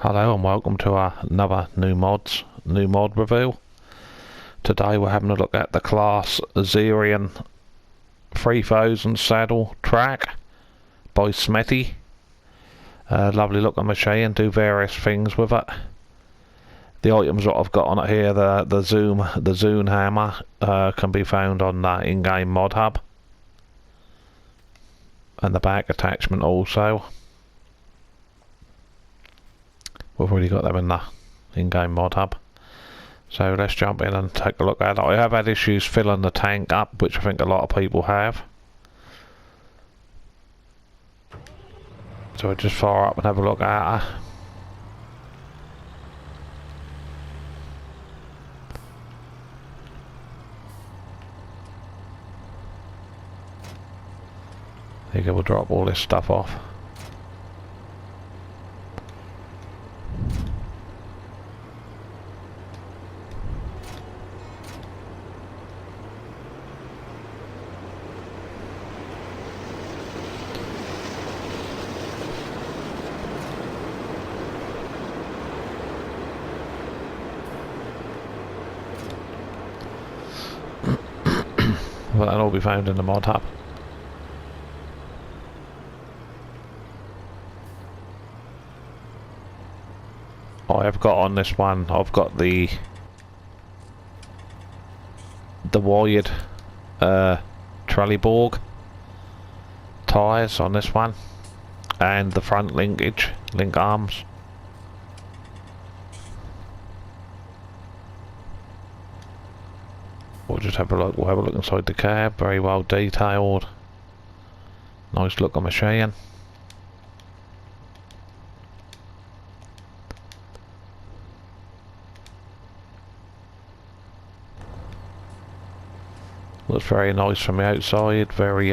Hello and welcome to another new mod review. Today we're having a look at the Claas Xerion 3000 saddle Trac by Smety. Lovely looking machine, do various things with it. The items that I've got on it here, the zoom hammer, can be found on the in-game mod hub, and the back attachment also. We've already got them in the in-game mod hub. So let's jump in and take a look at it. I have had issues filling the tank up, which I think a lot of people have. So I just fire up and have a look at her. There you go, we'll drop all this stuff off. Well, that'll all be found in the mod hub. I have got on this one, I've got the wired Trelleborg tyres on this one, and the front link arms. We'll just have a look. We'll have a look inside the cab. Very well detailed. Nice looking machine. Looks very nice from the outside. Very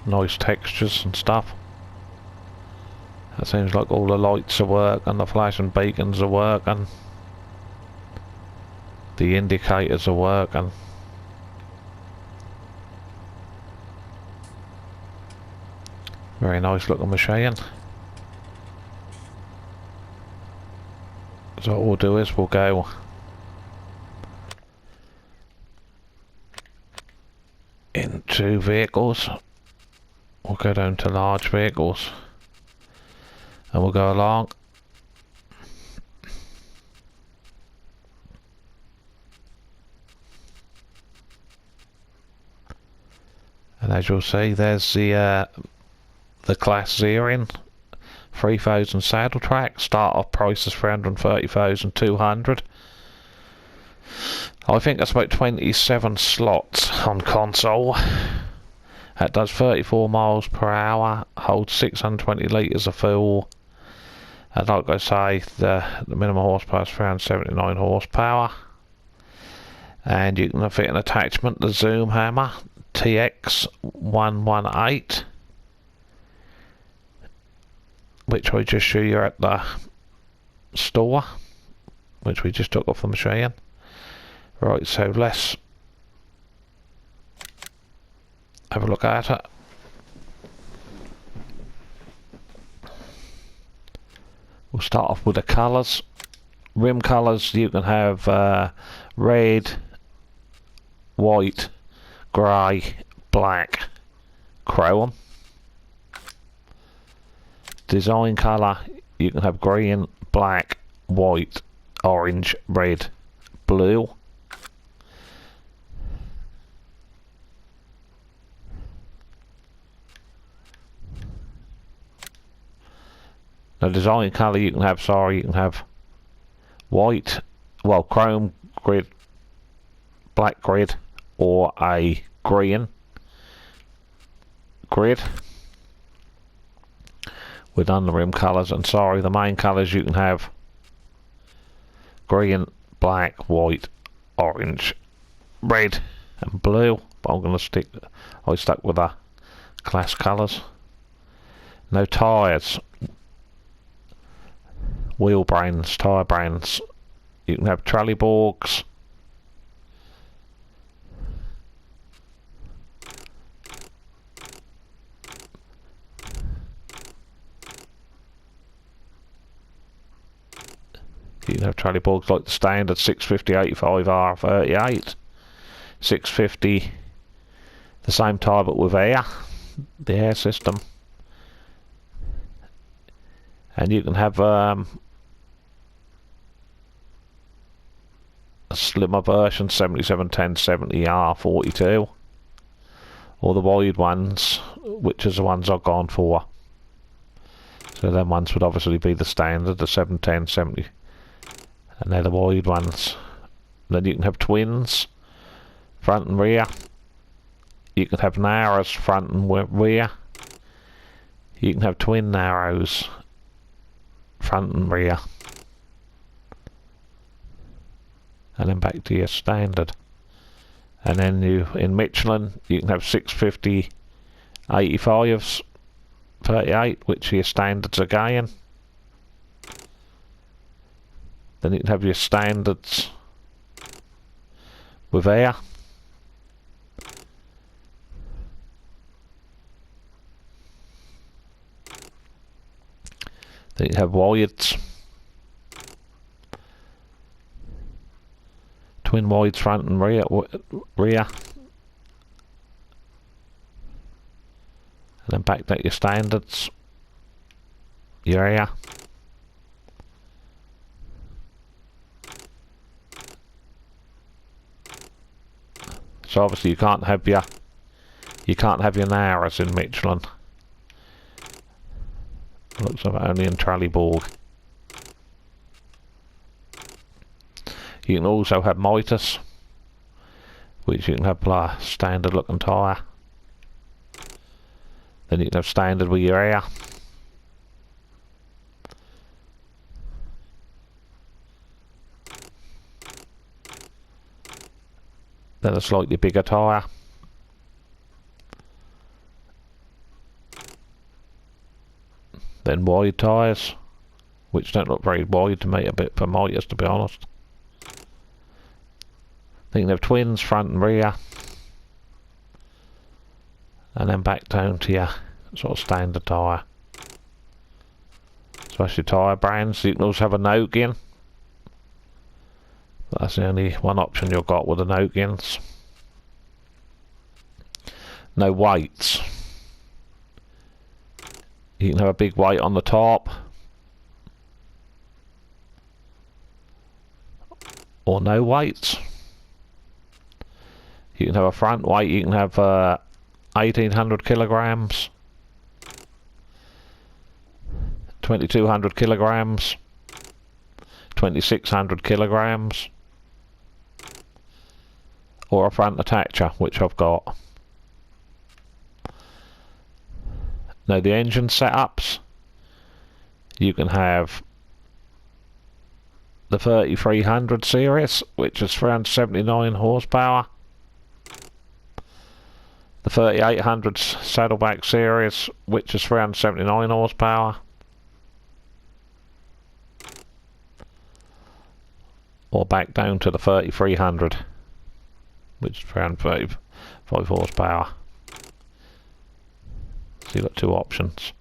nice textures and stuff. It seems like all the lights are working. The flashing beacons are working. The indicators are working. Very nice looking machine. So what we'll do is we'll go into vehicles. We'll go down to large vehicles and we'll go along. And as you'll see, there's the Claas Xerion 3000 saddle Trac. Start off price is 330,200. I think that's about 27 slots on console. That does 34 miles per hour, holds 620 litres of fuel, and like I say, the minimum horsepower is 379 horsepower. And you can fit an attachment, the zoom hammer TX118, which I just show you at the store, which we just took off the machine. Right, so let's have a look at it. We'll start off with the colours. Rim colours, you can have red, white, grey, black, chrome. Design colour, you can have green, black, white, orange, red, blue. The design colour you can have, you can have white, well, chrome grid, black grid, or a green grid. We're done the rim colours, and the main colours you can have green, black, white, orange, red, and blue. But I'm going to I stuck with the Claas colours. No tyres. Wheel brands, tyre brands. You can have Trelleborgs. You can have trolley boards like the standard 650 85R38, 650, the same type but with air, the air system. And you can have a slimmer version, 771070R42, or the wide ones, which is the ones I've gone for. So them ones would obviously be the standard, the 71070, and they're the wide ones. Then you can have twins, front and rear. You can have narrows, front and rear. You can have twin narrows, front and rear. And then back to your standard. And then in Michelin, you can have 650 85s 38, which are your standards again. Then you can have your standards with air. Then you have wides. Twin wides front and rear. And then back to your standards. Your air. So obviously you can't have your narrows in Michelin. Looks like only in Trelleborg. You can also have Mitas, which you can have standard looking tyre. Then you can have standard with your air. Then a slightly bigger tyre. Then wide tyres, which don't look very wide to me, a bit for Mitas to be honest. Then you can have twins, front and rear. And then back down to your sort of standard tyre. So that's your tyre brands. You can also have a Nokian. That's the only one option you've got with the Nokians. No weights. You can have a big weight on the top. Or no weights. You can have a front weight, you can have 1800 kilograms, 2200 kilograms, 2600 kilograms, or a front attacher, which I've got. Now the engine setups, you can have the 3300 series, which is 379 horsepower. The 3800 saddleback series, which is 379 horsepower. Or back down to the 3300, which is 335 horsepower. So you've got two options.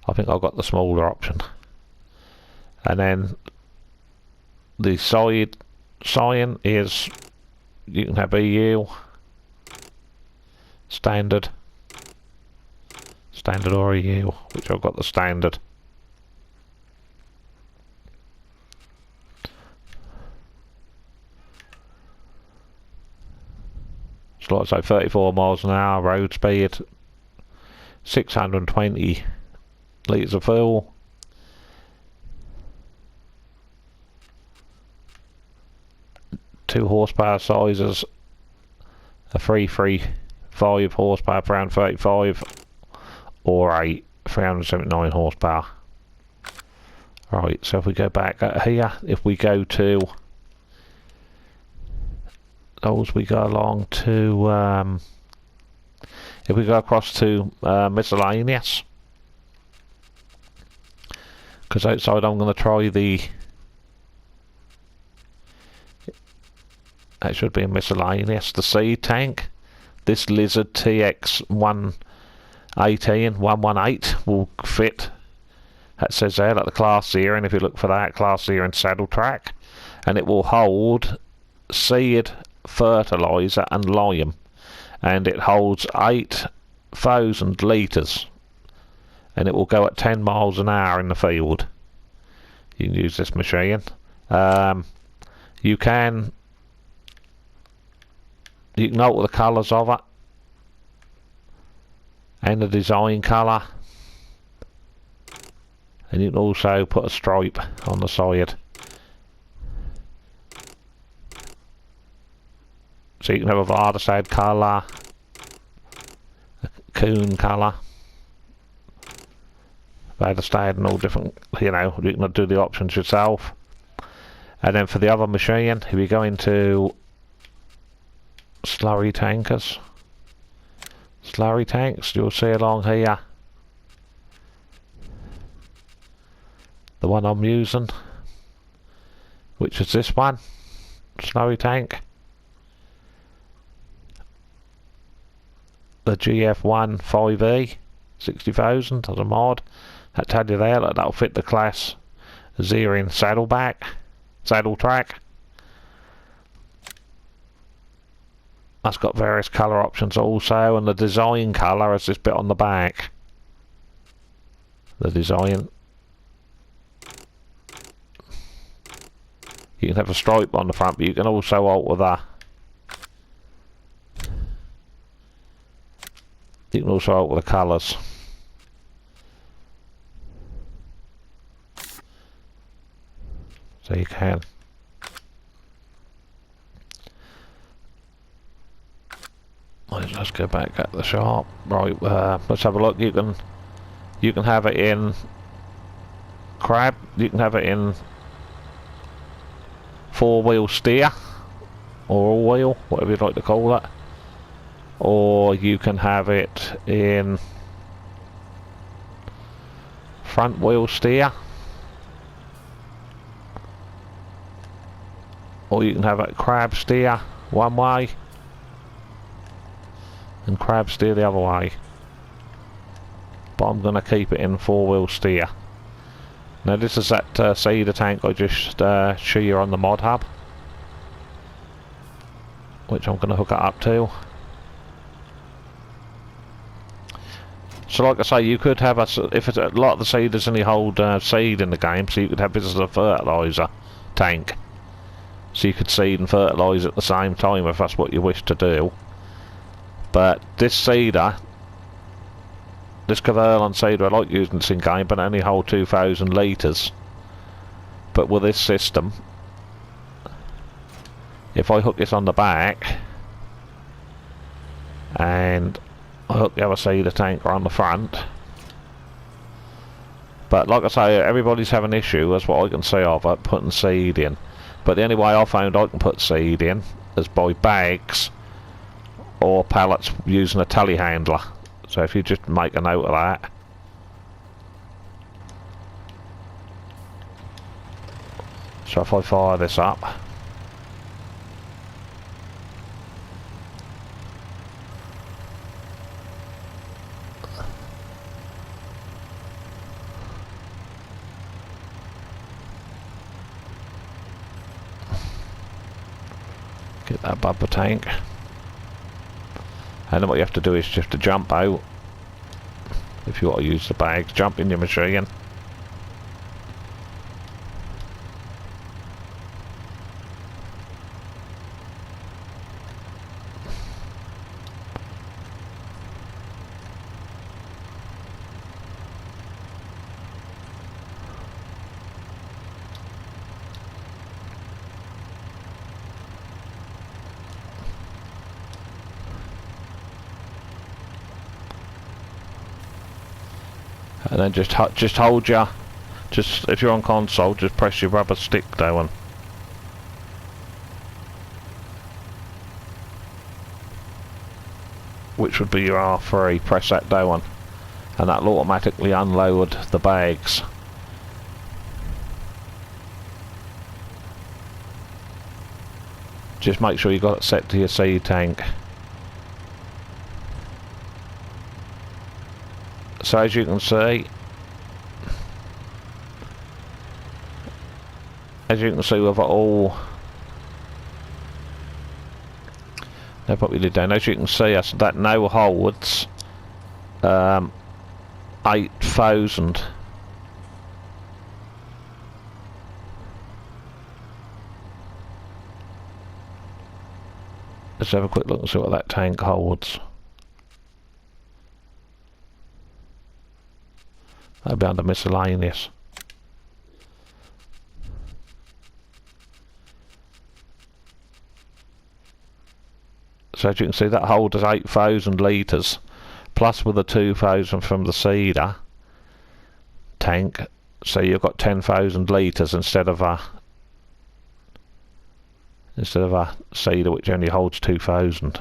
I think I've got the smaller option. And then the side sign is, you can have EU, standard or EU, which I've got the standard. So like I say, 34 miles an hour road speed, 620 litres of fuel, two horsepower sizes, a 335 horsepower for around 35, or a 379 horsepower. Right, so if we go back here, if we go to those, we go along to if we go across to miscellaneous, because outside I'm going to try the, that should be a miscellaneous, the sea tank. This Lizard TX 118 will fit that says there, like the Claas Xerion, if you look for that, Claas Xerion saddle track, and it will hold seed, fertiliser and lime, and it holds 8,000 litres, and it will go at 10 miles an hour in the field. You can use this machine. You can alter the colours of it and the design colour, and you can also put a stripe on the side, so you can have a Vardasad colour, a coon colour, Vardasad, and all different, you know, you can do the options yourself. And then for the other machine, if you go into slurry tanks, you'll see along here the one I'm using, which is this one, slurry tank, the GF1 5E 60,000 as a mod. That tell you there that that'll fit the Claas Xerion saddle track. That's got various colour options also, and the design colour is this bit on the back. The design. You can have a stripe on the front, but you can also alter that. You can also alter the colours. So you can. Let's go back at the shop. Right, let's have a look. You can have it in crab. You can have it in 4-wheel steer or all-wheel, whatever you'd like to call it. Or you can have it in front-wheel steer. Or you can have it crab steer one way and crab steer the other way, but I'm going to keep it in 4-wheel steer. Now this is that cedar tank I just show you on the mod hub, which I'm going to hook it up to. So like I say, you could have if it's a lot of the seeders only hold seed in the game, so you could have this as a fertiliser tank. So you could seed and fertilise at the same time if that's what you wish to do. But this seeder, this Caverlon seeder, I like using this in game, but it only hold 2,000 litres. But with this system, if I hook this on the back and I hook the other seeder tank on the front, but like I say, everybody's having an issue, that's what I can see of it, putting seed in. But the only way I found I can put seed in is by bags or pallets using a telehandler. So if you just make a note of that. So if I fire this up, get that bubble tank, and then what you have to do is just to jump out. If you want to use the bags, jump in your machine, and then just hold your, if you're on console, just press your rubber stick down, which would be your R3. Press that down and that'll automatically unload the bags. Just make sure you got it set to your seed tank. So as you can see, as you can see, we've got all... They've put really down. As you can see, that now holds 8,000. Let's have a quick look and see what that tank holds. That'll be under miscellaneous. So as you can see, that holds 8,000 litres, plus with the 2,000 from the cedar tank, so you've got 10,000 litres instead of a cedar which only holds 2,000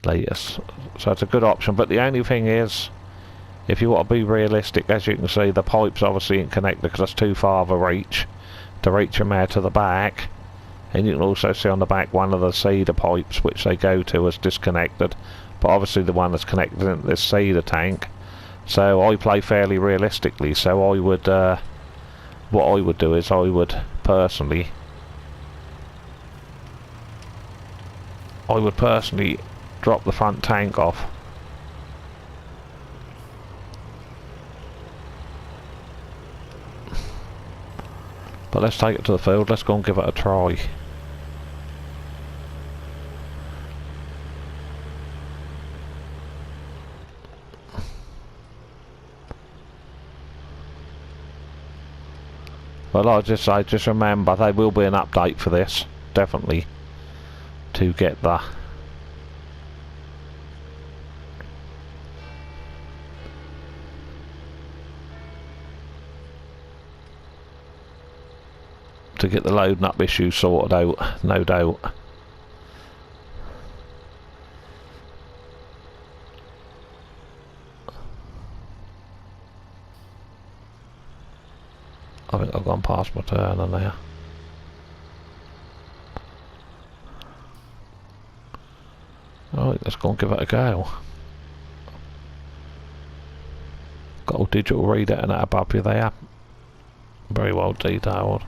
litres. So it's a good option, but the only thing is, if you want to be realistic, as you can see, the pipes obviously ain't connected because that's too far of a reach to reach them out to the back. And you can also see on the back one of the cedar pipes which they go to is disconnected, but obviously the one that's connected into this cedar tank. So I play fairly realistically, so I would what I would do is I would personally drop the front tank off. But let's take it to the field, let's go and give it a try. But like I just say, just remember there will be an update for this, definitely, to get the loading up issue sorted out, no doubt. I think I've gone past my turn on there. Right, let's go and give it a go. Got a digital reader and that above you there. Very well detailed.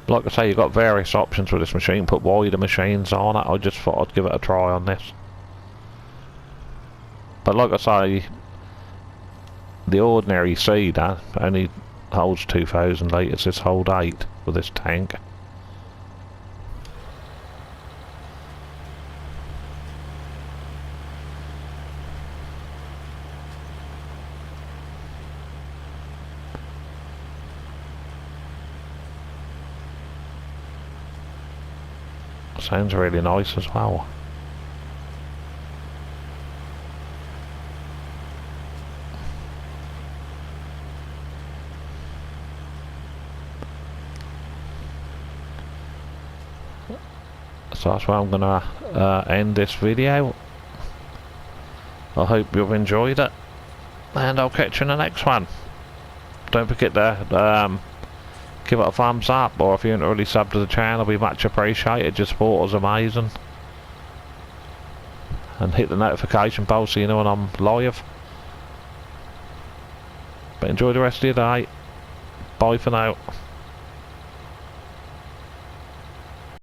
Like I say, you've got various options with this machine. Put wider machines on it. I just thought I'd give it a try on this. But like I say, the ordinary cedar only holds 2,000 litres. This holds 8 with this tank. Sounds really nice as well. So that's where I'm gonna end this video. I hope you've enjoyed it, and I'll catch you in the next one. Don't forget to give it a thumbs up, or if you haven't already subbed to the channel, it'll be much appreciated. Your support is amazing. And hit the notification bell so you know when I'm live. But enjoy the rest of your day. Bye for now.